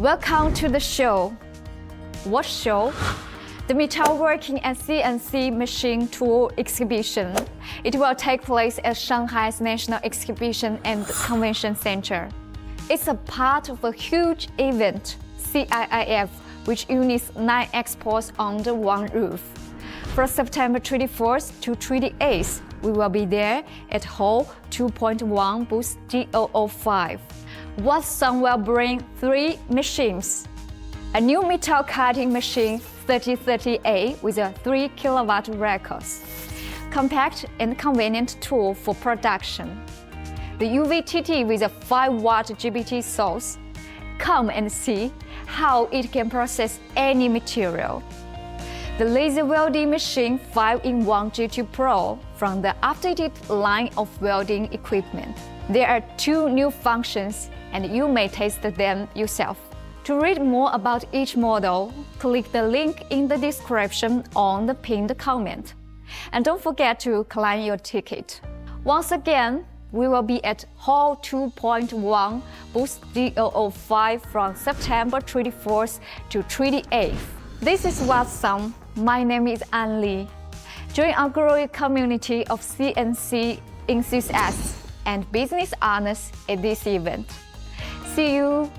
Welcome to the show. What show? The Metalworking and CNC Machine Tool Exhibition. It will take place at Shanghai's National Exhibition and Convention Center. It's a part of a huge event, CIIF, which unites 9 expos under one roof. From September 24th to 28th, we will be there at Hall 2.1 booth D005. Wattsan will bring 3 machines. A new metal cutting machine 3030A with a 3 kilowatt record. Compact and convenient tool for production. The UVTT with a 5 watt GBT source. Come and see how it can process any material. The laser welding machine 5-in-1 G2 Pro from the updated line of welding equipment. There are 2 new functions and you may test them yourself. To read more about each model, click the link in the description on the pinned comment. And don't forget to claim your ticket. Once again, we will be at Hall 2.1 booth D005 from September 24th to 28th. This is Wattsan. My name is An Li. Join our growing community of CNC enthusiasts and business owners at this event. See you